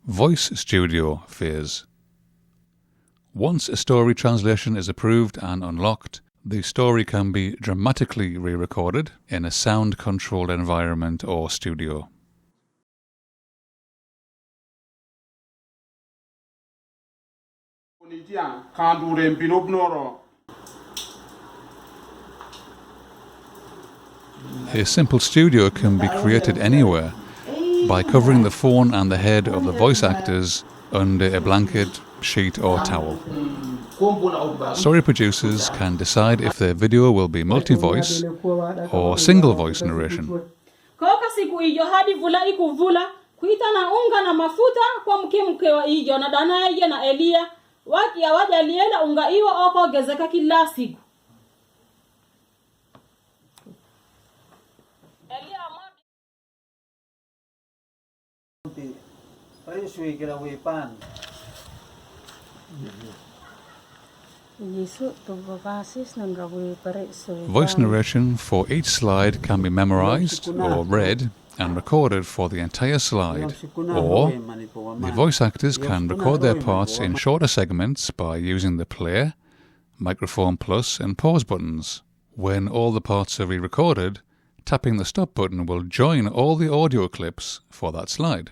Voice Studio phase. Once a story translation is approved and unlocked, the story can be dramatically re-recorded in a sound-controlled environment or studio. A simple studio can be created anywhere by covering the phone and the head of the voice actors under a blanket, sheet or towel. Story producers can decide if their video will be multi-voice or single-voice narration. Siku hiyo hadi vula ikuvula kuita na unga na mafuta kwa mke wa hiyo na Danaye na Elia waki hawajaliela unga hiyo okogezeka kila siku. Voice narration for each slide can be memorized or read and recorded for the entire slide, or the voice actors can record their parts in shorter segments by using the play, microphone plus and pause buttons. When all the parts are re-recorded, tapping the stop button will join all the audio clips for that slide.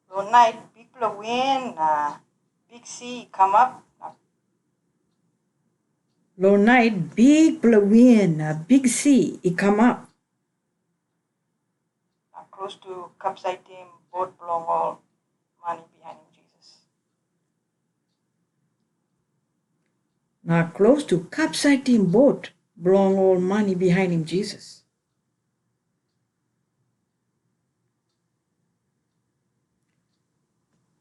One night, big blow wind, big sea come up. Low night, big blow wind, a big sea, it come up. Close to capsizing boat, belong all money behind him, Jesus. Now close to capsizing boat, belong all money behind him, Jesus.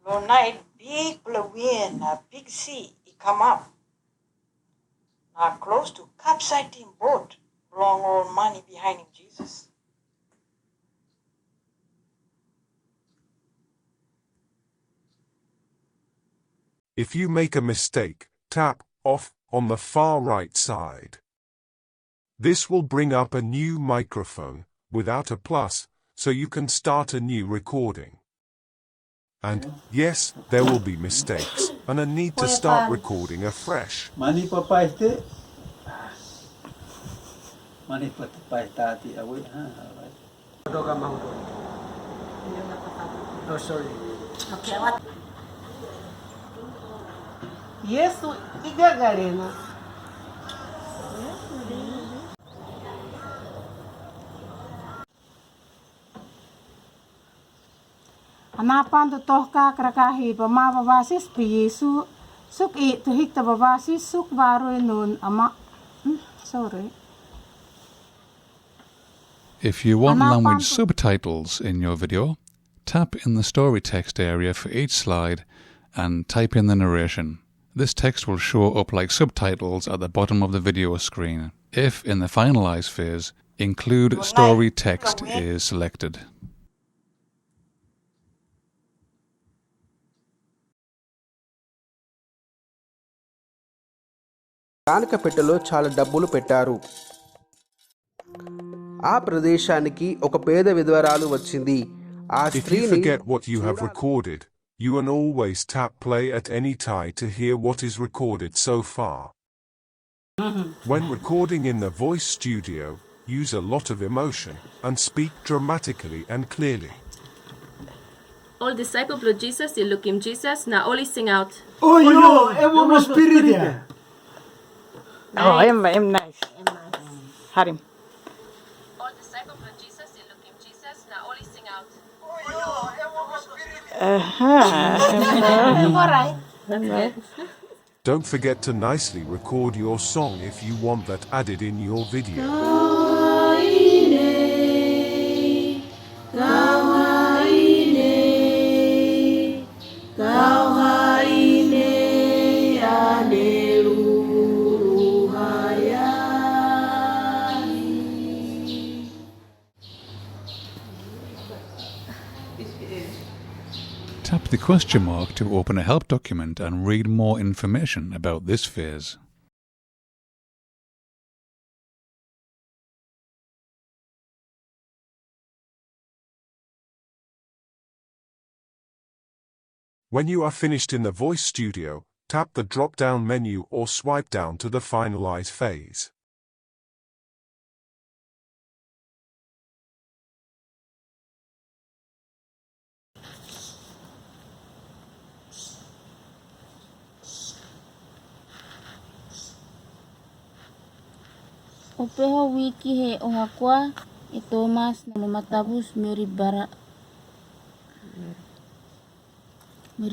Low night, big blow wind, a big sea, it come up. Now close to capsizing boat, belong all money behind him, Jesus. If you make a mistake, tap off on the far right side. This will bring up a new microphone without a plus, so you can start a new recording. And yes, there will be mistakes and a need to start recording afresh. Mani papa este. Mani papa tati away. Oh, sorry. Okay, what? Yesu igagarena. Anapan to tohka krakahi pamababasis pi Yesu suk I to hikta babasis suk baru nun ama sorry. If you want language subtitles in your video, tap in the story text area for each slide and type in the narration. This text will show up like subtitles at the bottom of the video screen if, in the finalize phase, include story text is selected. కానుక పెట్టెలో చాలా డబ్బులు పెట్టారు. ఆ ప్రదేశానికి ఒక పేద విధవరాలు వచ్చింది. ఆ If you స్త్రీని forget what you have recorded, you can always tap play at any time to hear what is recorded so far. When recording in the voice studio, use a lot of emotion and speak dramatically and clearly. All disciples of Jesus, you look him Jesus, now only sing out. Oh yo, evo spirit ya. Oh, I'm nice. Harim. All disciples of Jesus, you look him Jesus, now only sing out. Oh yo, evo spirit ya. Alright. Don't forget to nicely record your song if you want that added in your video. Tap the question mark to open a help document and read more information about this phase. When you are finished in the voice studio, tap the drop-down menu or swipe down to the finalize phase. Upeho wiki he ohakwa e Thomas na matabus Mary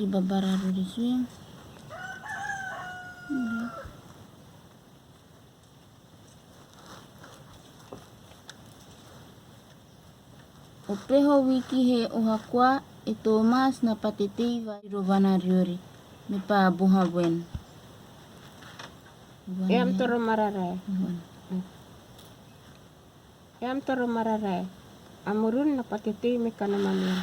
babara rudiswe. Upeho wiki he ohakwa e Thomas na patitei vai rovana riori me pa buha buen. Yam toro mararay. Yam toro mararay. Amurun na patitei me kanamanin.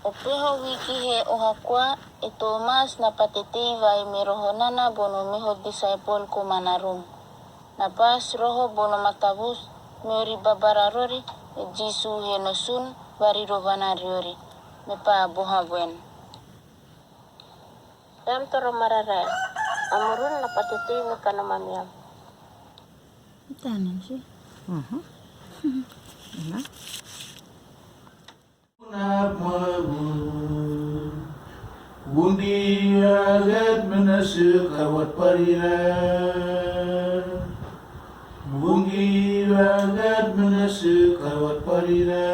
Upeho wiki he ohakwa e Thomas na patitei vai me rohonana bono meho disciple ko manarum. Na pas roho bono matabus meori babararori e Jisu he nosun vari rovana riori me pa buha buen. Yam toro mararay. Amurun na patitei me kanamanin. Tanan sih. Wundi agat menasuk kawat parira. Wundi agat menasuk kawat parira.